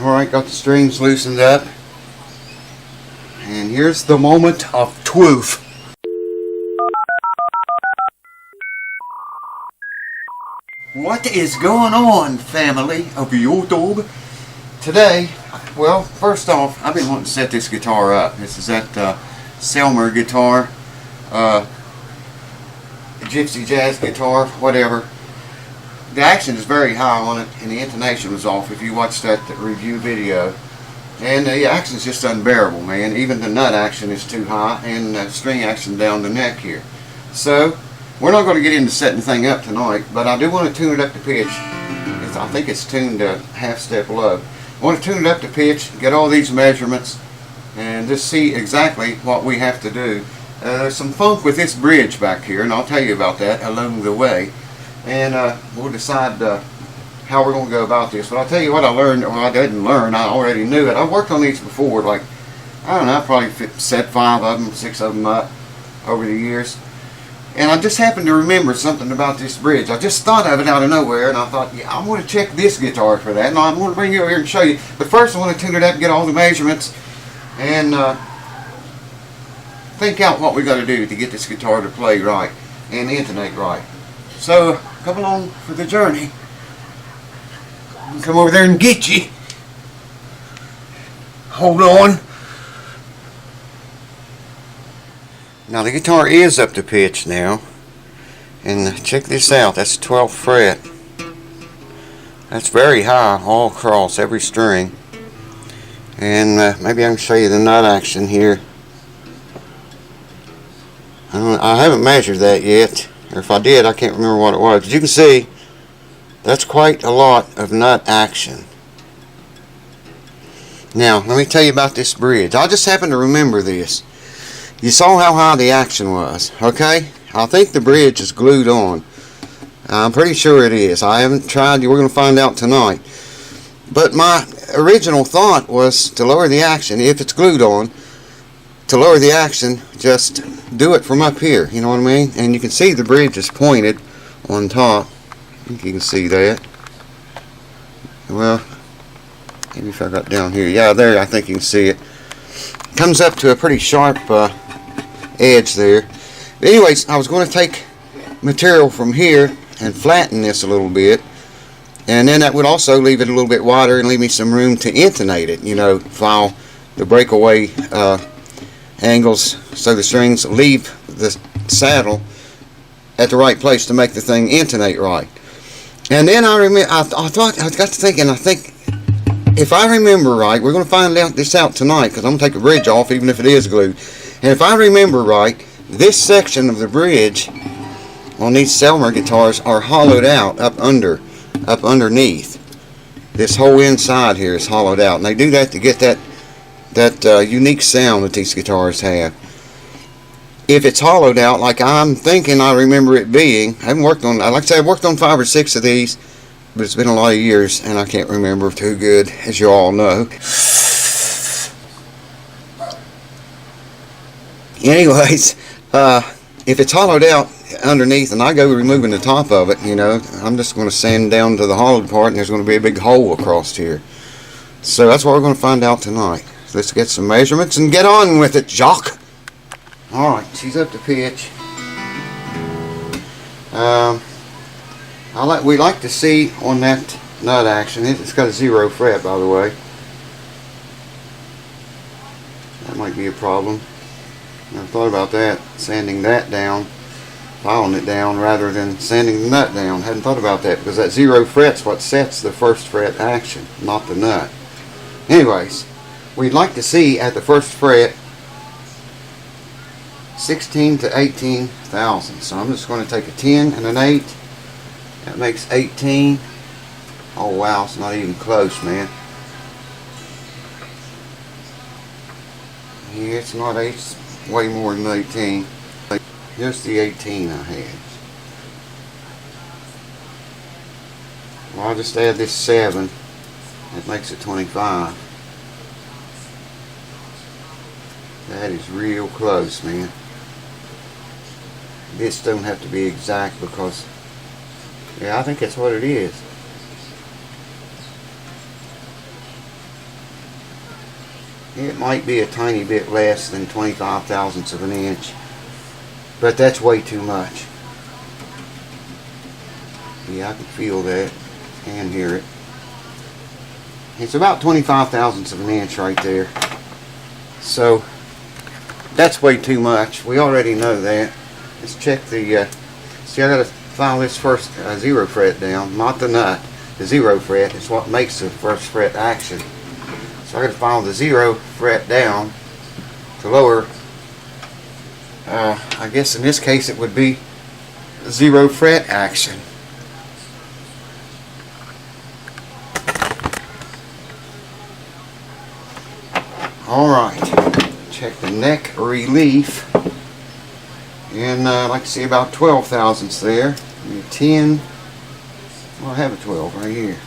Alright, got the strings loosened up. And here's the moment of truth. What is going on, family of YouTube? Today, well, first off, I've been wanting to set this guitar up. This is that Selmer guitar, gypsy jazz guitar, whatever. The action is very high on it, and the intonation was off if you watched that review video. And the action is just unbearable, man. Even the nut action is too high, and the string action down the neck here. So, we're not going to get into setting the thing up tonight, but I do want to tune it up to pitch. I think it's tuned a half step low. I want to tune it up to pitch, get all these measurements, and just see exactly what we have to do. There's some funk with this bridge back here, and I'll tell you about that along the way. And we'll decide how we're going to go about this. But I'll tell you what I learned, or I didn't learn, I already knew it. I've worked on these before, like, I don't know, I probably set 5 of them, 6 of them up over the years. And I just happened to remember something about this bridge. I just thought of it out of nowhere, and I thought, yeah, I want to check this guitar for that. And I want to bring you over here and show you. But first I want to tune it up and get all the measurements and think out what we got to do to get this guitar to play right and intonate right. So, come along for the journey. I'll come over there and get you. Hold on. Now the guitar is up to pitch now. And check this out. That's the 12th fret. That's very high all across every string. And maybe I can show you the nut action here. I haven't measured that yet. Or if I did, I can't remember what it was. But you can see, that's quite a lot of nut action. Now, let me tell you about this bridge. I just happened to remember this. You saw how high the action was, okay? I think the bridge is glued on. I'm pretty sure it is. I haven't tried. We're going to find out tonight. But my original thought was to lower the action, if it's glued on, to lower the action, just do it from up here, you know what I mean? And you can see the bridge is pointed on top. I think you can see that. Well, maybe if I got down here. Yeah, there, I think you can see it. Comes up to a pretty sharp edge there. But anyways, I was going to take material from here and flatten this a little bit. And then that would also leave it a little bit wider and leave me some room to intonate it, you know, file the breakaway angles so the strings leave the saddle at the right place to make the thing intonate right. And then I got to thinking, I think if I remember right, we're going to find this out tonight because I'm going to take the bridge off even if it is glued. And if I remember right, this section of the bridge on these Selmer guitars are hollowed out up underneath. This whole inside here is hollowed out, and they do that to get that unique sound that these guitars have. If it's hollowed out like I'm thinking I remember it being, I haven't worked on, like I said, I've worked on 5 or 6 of these, but it's been a lot of years and I can't remember too good, as you all know. Anyways, if it's hollowed out underneath and I go removing the top of it, you know, I'm just going to sand down to the hollowed part and there's going to be a big hole across here. So that's what we're going to find out tonight. Let's get some measurements and get on with it, Jock. Alright, she's up to pitch. We like to see on that nut action, it's got a 0 fret, by the way. That might be a problem. Never thought about that, sanding that down, filing it down rather than sanding the nut down. Hadn't thought about that because that 0 fret's what sets the 1st fret action, not the nut. Anyways, we'd like to see at the 1st fret 16 to 18 thousandths. So I'm just going to take a 10 and an 8. That makes 18. Oh wow, it's not even close, man. Yeah, it's not 8. It's way more than 18. Here's the 18 I had. Well, I'll just add this 7. That makes it 25. That is real close, man. This don't have to be exact because, yeah, I think that's what it is. It might be a tiny bit less than 25 thousandths of an inch, but that's way too much. Yeah, I can feel that and hear it. It's about 25 thousandths of an inch right there. So that's way too much. We already know that. Let's check the see, I gotta file this first 0 fret down, not the nut. The 0 fret is what makes the first fret action. So I gotta file the 0 fret down to lower, I guess in this case it would be 0 fret action. Alright, check the neck relief, and I'd like to see about 12 thousandths there. 10, well, I have a 12 right here.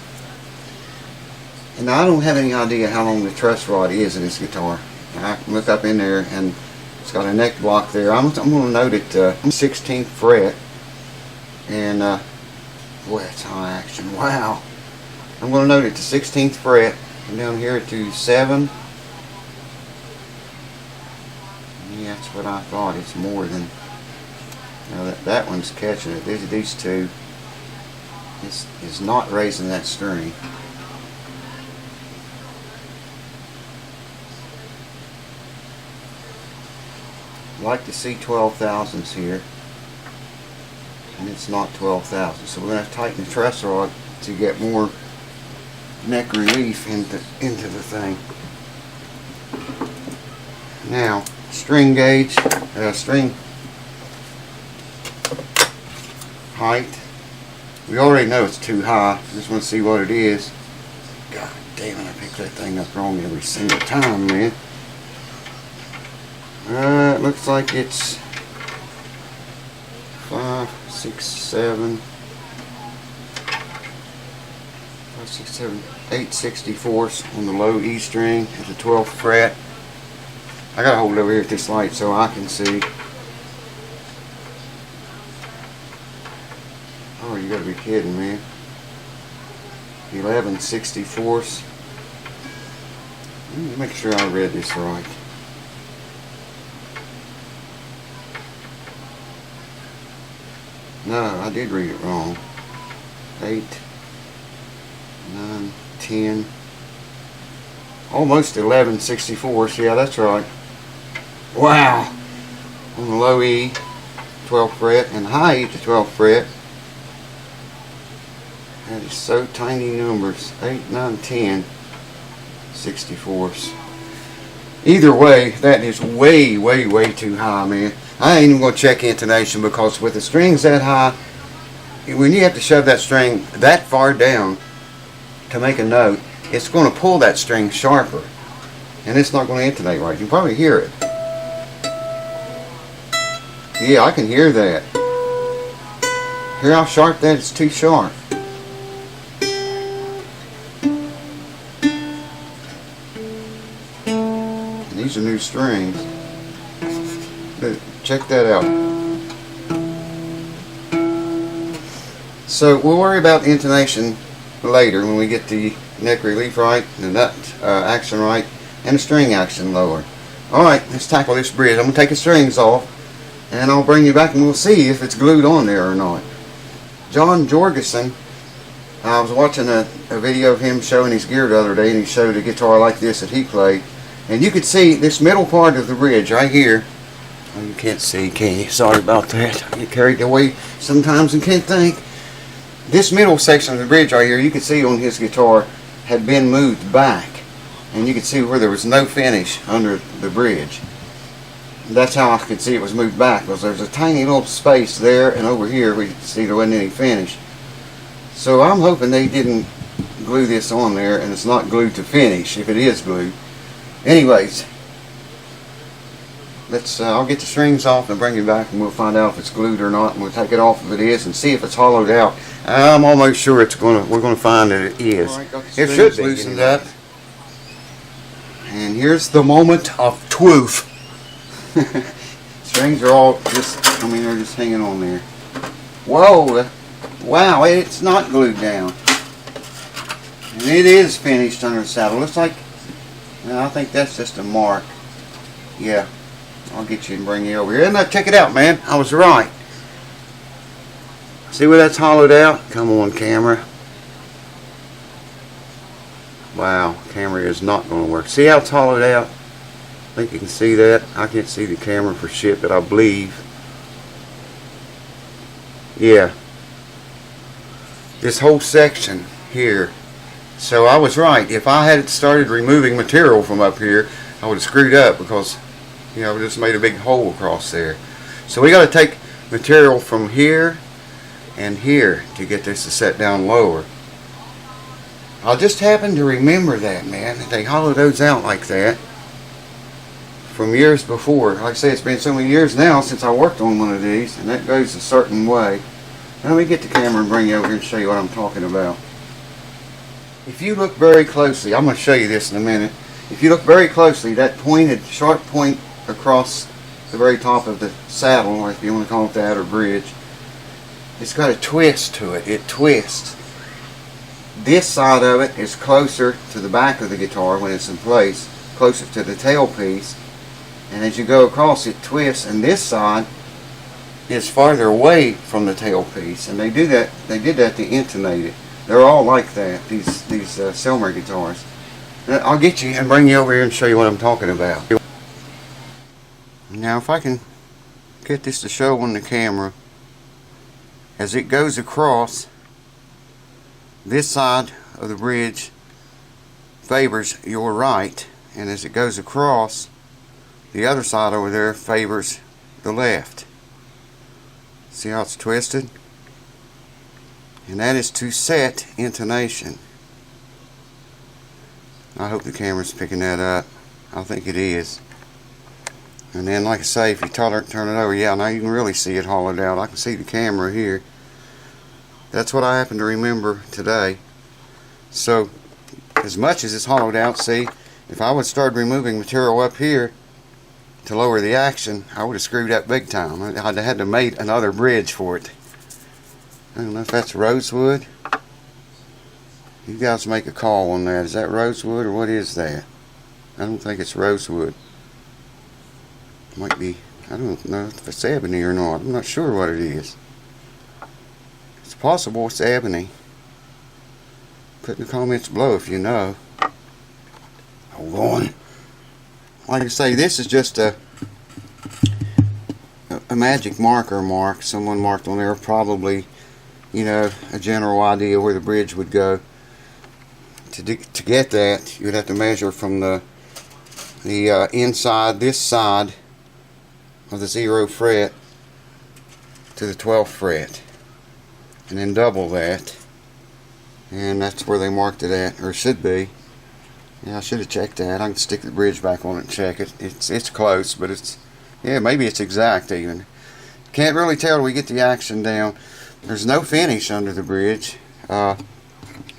And now I don't have any idea how long the truss rod is in this guitar. I can look up in there, and it's got a neck block there. I'm going to note it 16th fret, and boy, that's high action. Wow. I'm going to note it to 16th fret, and down here to 7. Yeah, that's what I thought. It's more than. Now that one's catching it. These two. This is not raising that string. I'd like to see 12 thousandths here, and it's not 12 thousandths. So we're going to tighten the truss rod to get more neck relief into the thing. Now, string gauge, string height. We already know it's too high. Just want to see what it is. God damn it, I pick that thing up wrong every single time, man. It looks like it's 5, 6, 7, 5, 6, 7, 8 64ths on the low E string at the 12th fret. I gotta hold it over here at this light so I can see. Oh, you gotta be kidding me. 11 64ths. Let me make sure I read this right. No, I did read it wrong. 8, 9, 10. Almost 11 64ths. Yeah, that's right. Wow. On the low E, 12th fret, and high E to 12th fret. That is so tiny numbers. 8, 9, 10 64ths. Either way, that is way, way, way too high, man. I ain't even going to check intonation, because with the strings that high, when you have to shove that string that far down to make a note, it's going to pull that string sharper, and it's not going to intonate right. You can probably hear it. Yeah, I can hear that. Hear how sharp that is? Too sharp. And these are new strings. Check that out. So we'll worry about the intonation later when we get the neck relief right, the nut action right, and the string action lower. Alright, let's tackle this bridge. I'm going to take the strings off, and I'll bring you back and we'll see if it's glued on there or not. Jorgeson, I was watching a video of him showing his gear the other day, and he showed a guitar like this that he played, and you could see this middle part of the bridge right here. Oh, you can't see, can you? Sorry about that. I get carried away sometimes and can't think. This middle section of the bridge right here, you can see on his guitar, had been moved back. And you can see where there was no finish under the bridge. That's how I could see it was moved back, because there's a tiny little space there, and over here we could see there wasn't any finish. So I'm hoping they didn't glue this on there, and it's not glued to finish, if it is glued. Anyways, I'll get the strings off and bring it back, and we'll find out if it's glued or not, and we'll take it off if it is and see if it's hollowed out. I'm almost sure we're gonna find that it is. Right, it should be loosened up. And here's the moment of truth. Strings are all just, they're just hanging on there. Whoa, wow, it's not glued down. And it is finished under the saddle. Looks like No, I think that's just a mark. Yeah, I'll get you and bring you over here. And check it out, man. I was right. See where that's hollowed out? Come on, camera. Wow, camera is not going to work. See how it's hollowed out? I think you can see that. I can't see the camera for shit, but I believe. Yeah. This whole section here. So I was right. If I had started removing material from up here, I would have screwed up because, you know, just made a big hole across there. So we got to take material from here and here to get this to set down lower. I just happened to remember that, man. They hollowed those out like that from years before. Like I say, it's been so many years now since I worked on one of these, and that goes a certain way. Now let me get the camera and bring you over here and show you what I'm talking about. If you look very closely, I'm going to show you this in a minute. If you look very closely, that pointed, sharp point across the very top of the saddle, or if you want to call it that, or bridge, it's got a twist to it. It twists. This side of it is closer to the back of the guitar when it's in place, closer to the tailpiece, and as you go across it twists, and this side is farther away from the tailpiece, and they did that to intonate it. They're all like that, these Selmer guitars. I'll get you and bring you over here and show you what I'm talking about. Now if I can get this to show on the camera, as it goes across, this side of the bridge favors your right, and as it goes across, the other side over there favors the left. See how it's twisted? And that is to set intonation. I hope the camera's picking that up. I think it is. And then, like I say, if you turn it over, yeah, now you can really see it hollowed out. I can see the camera here. That's what I happen to remember today. So, as much as it's hollowed out, see, if I would start removing material up here to lower the action, I would have screwed up big time. I'd have had to make another bridge for it. I don't know if that's rosewood. You guys make a call on that. Is that rosewood or what is that? I don't think it's rosewood. Might be, I don't know if it's ebony or not. I'm not sure what it is. It's possible it's ebony. Put in the comments below if you know. Hold on. Like I say, this is just a magic marker mark. Someone marked on there, probably, you know, a general idea where the bridge would go. To get that, you would have to measure from the inside, this side of the 0th fret to the 12th fret, and then double that, and that's where they marked it at, or should be. Yeah, I should have checked that. I can stick the bridge back on it and check it. It's close, but it's, yeah, maybe it's exact even. Can't really tell till we get the action down. There's no finish under the bridge.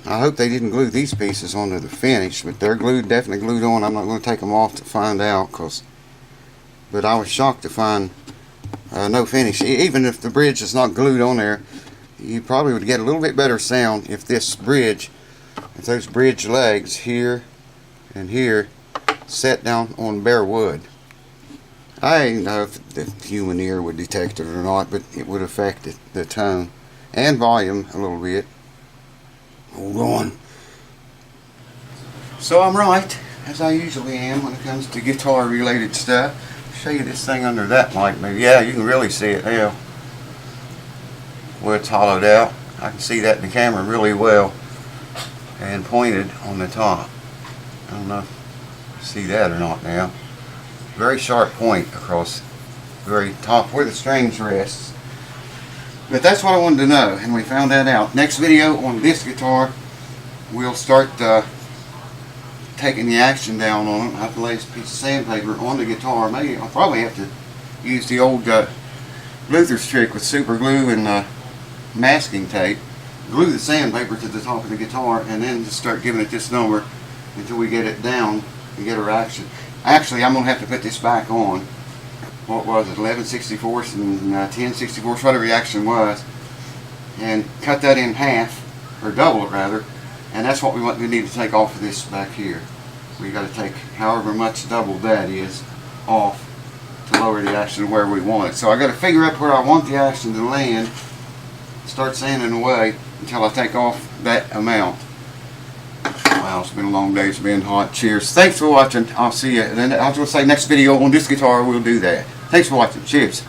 I hope they didn't glue these pieces onto the finish, but they're glued, definitely glued on. I'm not going to take them off to find out, but I was shocked to find no finish. Even if the bridge is not glued on there, you probably would get a little bit better sound if this bridge, if those bridge legs here and here set down on bare wood. I don't know if the human ear would detect it or not, but it would affect it, the tone and volume a little bit. Hold on. So I'm right, as I usually am when it comes to guitar related stuff. I'll show you this thing under that light maybe. Yeah, you can really see it now where it's hollowed out. I can see that in the camera really well, and pointed on the top. I don't know if you see that or not now. Very sharp point across the very top where the strings rests. But that's what I wanted to know, and we found that out. Next video on this guitar, we'll start taking the action down on it. I have to lay this piece of sandpaper on the guitar. Maybe I'll probably have to use the old Luther's trick with super glue and masking tape. Glue the sandpaper to the top of the guitar, and then just start giving it this number until we get it down and get our action. Actually, I'm going to have to put this back on. What was it, 11/64 and 10/64, whatever the action was, and cut that in half, or double it rather, and that's what we need to take off of this back here. we got to take however much double that is off to lower the action to where we want it. So I got to figure out where I want the action to land, start sanding away until I take off that amount. Wow, it's been a long day, it's been hot. Cheers. Thanks for watching. I'll see you. And then I was going to say next video on this guitar we'll do that. Thanks for watching. Cheers.